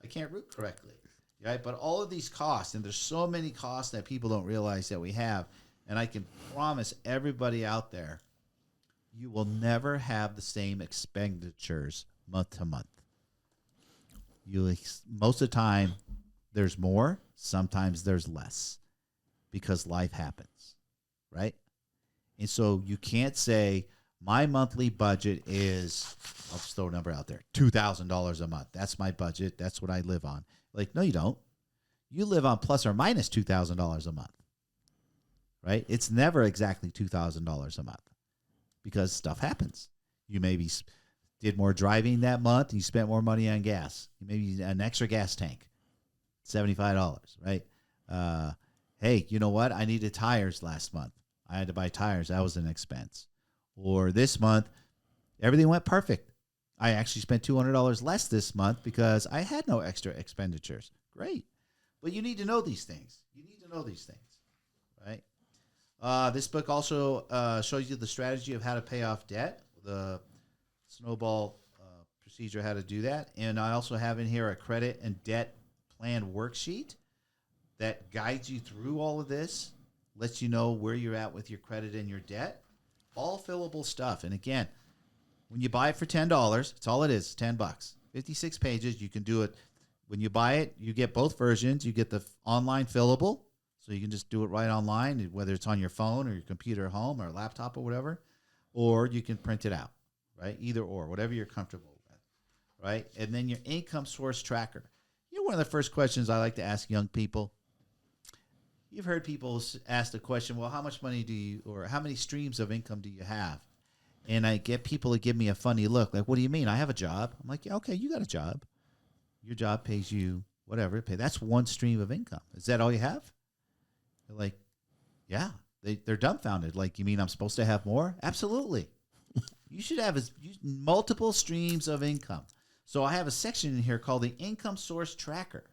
I can't root correctly, right? But all of these costs, and there's so many costs that people don't realize that we have, and I can promise everybody out there, you will never have the same expenditures month to month. Most of the time, there's more. Sometimes there's less because life happens, right? And so you can't say my monthly budget is, I'll just throw a number out there, $2,000 a month. That's my budget. That's what I live on. Like, no, you don't. You live on plus or minus $2,000 a month, right? It's never exactly $2,000 a month because stuff happens. You maybe did more driving that month and you spent more money on gas. Maybe an extra gas tank, $75, right? Hey, you know what? I needed tires last month. I had to buy tires. That was an expense. Or this month, everything went perfect. I actually spent $200 less this month because I had no extra expenditures. Great. But you need to know these things. Right? This book also shows you the strategy of how to pay off debt, the snowball procedure, how to do that. And I also have in here a credit and debt plan worksheet that guides you through all of this, lets you know where you're at with your credit and your debt. All fillable stuff. And again, when you buy it for $10, it's all it is, $10. 56 pages. You can do it. When you buy it, you get both versions. You get the online fillable, so you can just do it right online, whether it's on your phone or your computer at home or a laptop or whatever, or you can print it out, right? Either or, whatever you're comfortable with, right? And then your income source tracker. You know, one of the first questions I like to ask young people, you've heard people ask the question, well, how much money do you, or how many streams of income do you have? And I get people to give me a funny look, like, what do you mean? I have a job. I'm like, yeah, okay, you got a job. Your job pays you whatever. That's one stream of income. Is that all you have? They're like, yeah. They're dumbfounded. Like, you mean I'm supposed to have more? Absolutely. You should have multiple streams of income. So I have a section in here called the income source tracker,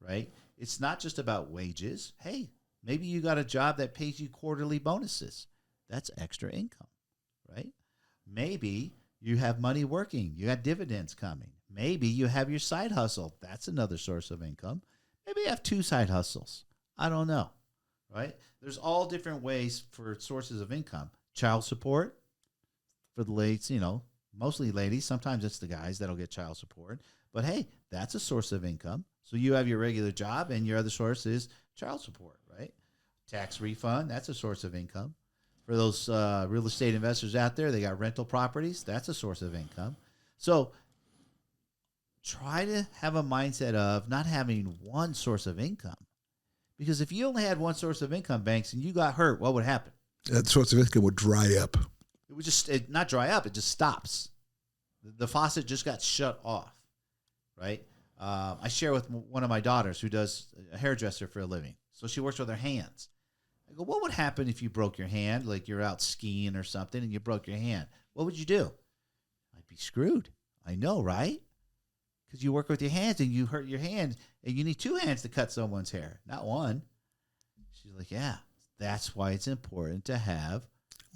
right? It's not just about wages. Hey, maybe you got a job that pays you quarterly bonuses. That's extra income, right? Maybe you have money working. You got dividends coming. Maybe you have your side hustle. That's another source of income. Maybe you have 2 side hustles. I don't know, right? There's all different ways for sources of income. Child support for the ladies, mostly ladies. Sometimes it's the guys that'll get child support. But hey, that's a source of income. So you have your regular job and your other source is child support, right? Tax refund, that's a source of income. For those real estate investors out there, they got rental properties. That's a source of income. So try to have a mindset of not having one source of income. Because if you only had one source of income, Banks, and you got hurt, what would happen? That source of income would dry up. It would just not dry up. It just stops. The faucet just got shut off, right? I share with one of my daughters who does a hairdresser for a living. So she works with her hands. I go, what would happen if you broke your hand, like you're out skiing or something and you broke your hand? What would you do? I'd be screwed. I know, right? Because you work with your hands and you hurt your hand and you need 2 hands to cut someone's hair, not one. She's like, yeah, that's why it's important to have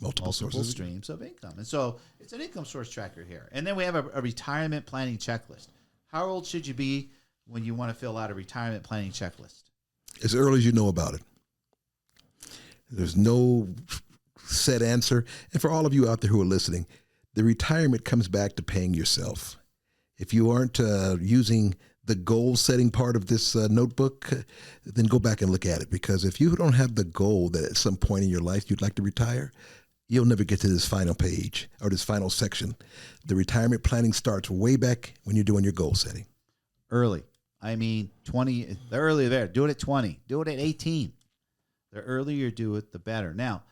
multiple streams of income. And so it's an income source tracker here. And then we have a retirement planning checklist. How old should you be when you want to fill out a retirement planning checklist? As early as you know about it. There's no set answer. And for all of you out there who are listening, the retirement comes back to paying yourself. If you aren't using the goal-setting part of this notebook, then go back and look at it. Because if you don't have the goal that at some point in your life you'd like to retire, you'll never get to this final page or this final section. The retirement planning starts way back when you're doing your goal setting. Early. I mean, 20, the earlier there. Do it at 20. Do it at 18. The earlier you do it, the better. Now,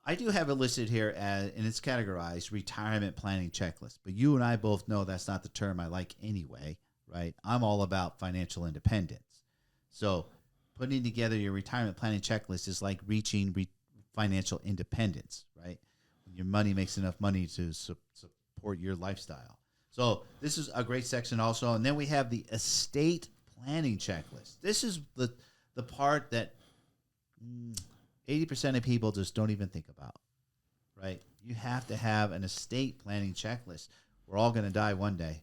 I do have it listed here and it's categorized retirement planning checklist. But you and I both know that's not the term I like anyway, right? I'm all about financial independence. So putting together your retirement planning checklist is like reaching financial independence, right? When your money makes enough money to support your lifestyle. So this is a great section also. And then we have the estate planning checklist. This is the part that 80% of people just don't even think about, right? You have to have an estate planning checklist. We're all going to die one day.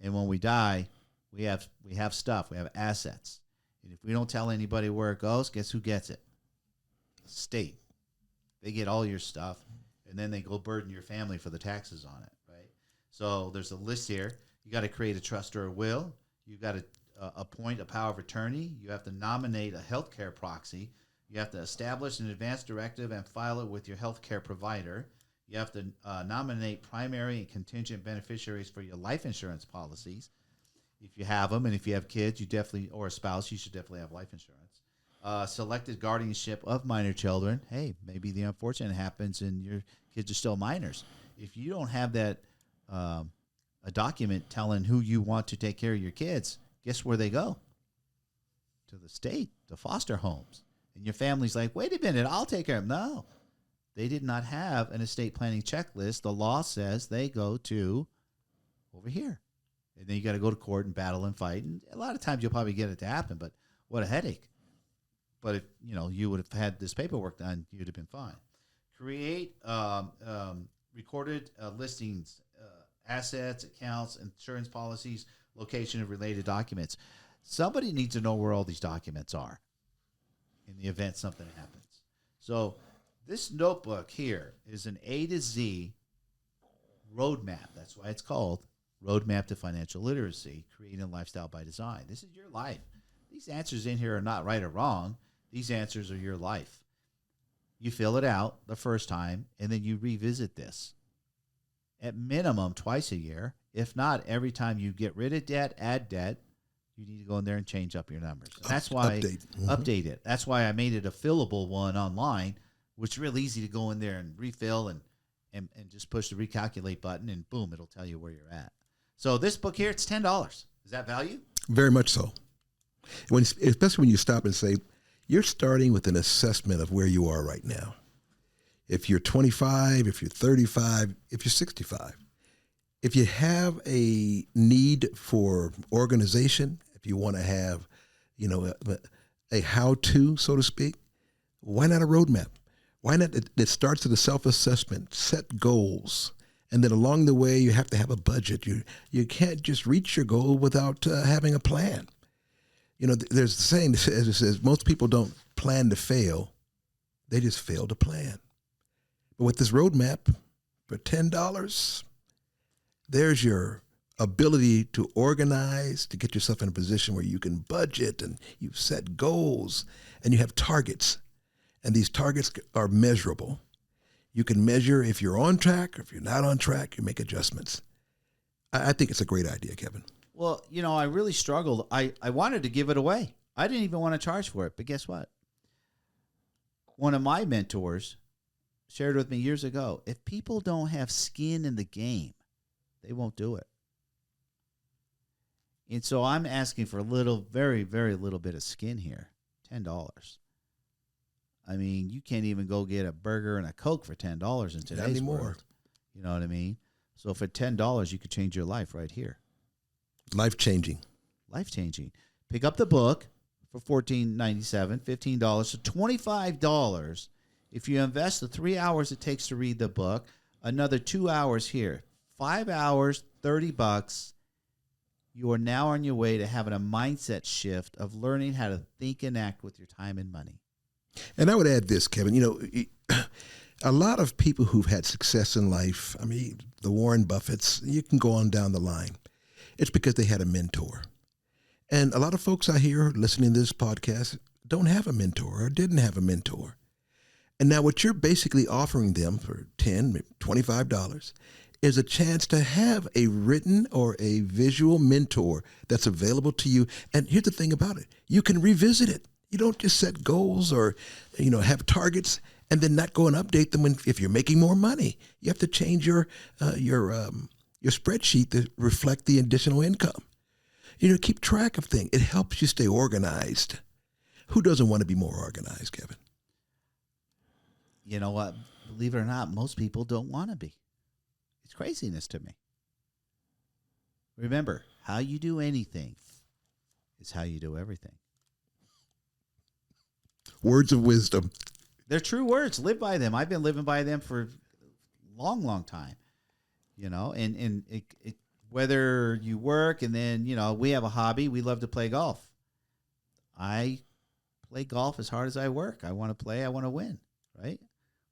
And when we die, we have stuff, we have assets. And if we don't tell anybody where it goes, guess who gets it? The state. They get all your stuff, and then they go burden your family for the taxes on it, right? So there's a list here. You got to create a trust or a will. You got to appoint a power of attorney. You have to nominate a healthcare proxy. You have to establish an advance directive and file it with your healthcare provider. You have to nominate primary and contingent beneficiaries for your life insurance policies, if you have them, and if you have kids, you definitely, or a spouse, you should definitely have life insurance. Selected guardianship of minor children. Hey, maybe the unfortunate happens and your kids are still minors. If you don't have that a document telling who you want to take care of your kids, guess where they go? To the state, to foster homes. And your family's like, wait a minute, I'll take care of them. No, they did not have an estate planning checklist. The law says they go to over here. And then you got to go to court and battle and fight. And a lot of times you'll probably get it to happen, but what a headache. But if you would have had this paperwork done, you'd have been fine. Create recorded listings, assets, accounts, insurance policies, location of related documents. Somebody needs to know where all these documents are in the event something happens. So this notebook here is an A to Z roadmap. That's why it's called Roadmap to Financial Literacy, Creating a Lifestyle by Design. This is your life. These answers in here are not right or wrong. These answers are your life. You fill it out the first time, and then you revisit this at minimum twice a year. If not, every time you get rid of debt, add debt, you need to go in there and change up your numbers. And that's why update it. That's why I made it a fillable one online, which is real easy to go in there and refill and just push the recalculate button, and boom, it'll tell you where you're at. So this book here, it's $10. Is that value? Very much so. Especially when you stop and say, you're starting with an assessment of where you are right now. If you're 25, if you're 35, if you're 65, if you have a need for organization, if you want to have, a how-to, so to speak, why not a roadmap? Why not? It starts with a self-assessment, set goals, and then along the way you have to have a budget. You can't just reach your goal without having a plan. There's the saying that says most people don't plan to fail, they just fail to plan. But with this roadmap for $10, there's your ability to organize, to get yourself in a position where you can budget and you set goals and you have targets. And these targets are measurable. You can measure if you're on track or if you're not on track, you make adjustments. I think it's a great idea, Kevin. Well, I really struggled. I wanted to give it away. I didn't even want to charge for it. But guess what? One of my mentors shared with me years ago, if people don't have skin in the game, they won't do it. And so I'm asking for a little, very, very little bit of skin here, $10. I mean, you can't even go get a burger and a Coke for $10 in today's world. You know what I mean? So for $10, you could change your life right here. Life-changing. Life-changing. Pick up the book for $14.97, $15, so $25. If you invest the 3 hours it takes to read the book, another 2 hours here, 5 hours, $30. You are now on your way to having a mindset shift of learning how to think and act with your time and money. And I would add this, Kevin, a lot of people who've had success in life, I mean, the Warren Buffetts, you can go on down the line. It's because they had a mentor. And a lot of folks out here listening to this podcast don't have a mentor or didn't have a mentor. And now what you're basically offering them for $10, maybe $25 is a chance to have a written or a visual mentor that's available to you. And here's the thing about it. You can revisit it. You don't just set goals or, have targets and then not go and update them if you're making more money. You have to change your spreadsheet to reflect the additional income. Keep track of things. It helps you stay organized. Who doesn't want to be more organized, Kevin? You know what? Believe it or not, most people don't want to be. It's craziness to me. Remember, how you do anything is how you do everything. Words of wisdom. They're true words. Live by them. I've been living by them for a long, long time. And whether you work and then, we have a hobby. We love to play golf. I play golf as hard as I work. I want to play. I want to win, right?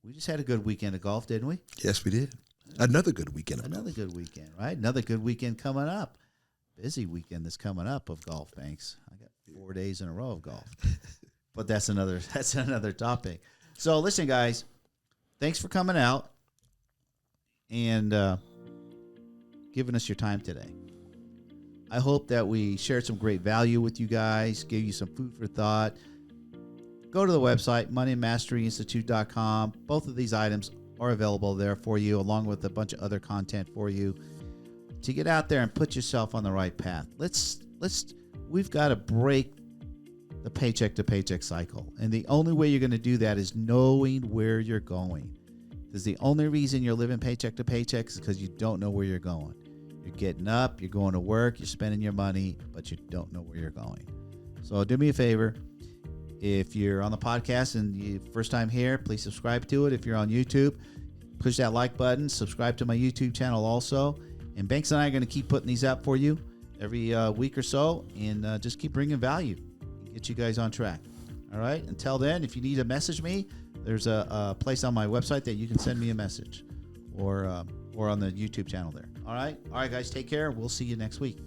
We just had a good weekend of golf, didn't we? Yes, we did. Another good weekend. Another good weekend, right? Another good weekend coming up. Busy weekend that's coming up of golf, Banks. I got 4 days in a row of golf. But that's another topic. So listen, guys, thanks for coming out and giving us your time today. I hope that we shared some great value with you guys, gave you some food for thought. Go to the website, moneymasteryinstitute.com. Both of these items are available there for you, along with a bunch of other content for you to get out there and put yourself on the right path. We've got to break the paycheck to paycheck cycle. And the only way you're going to do that is knowing where you're going. Because the only reason you're living paycheck to paycheck is because you don't know where you're going. You're getting up, you're going to work, you're spending your money, but you don't know where you're going. So do me a favor. If you're on the podcast and you first time here, please subscribe to it. If you're on YouTube, push that like button. Subscribe to my YouTube channel also. And Banks and I are going to keep putting these out for you every week or so, and just keep bringing value and get you guys on track. All right? Until then, if you need to message me, there's a place on my website that you can send me a message or on the YouTube channel there. All right? All right, guys, take care. We'll see you next week.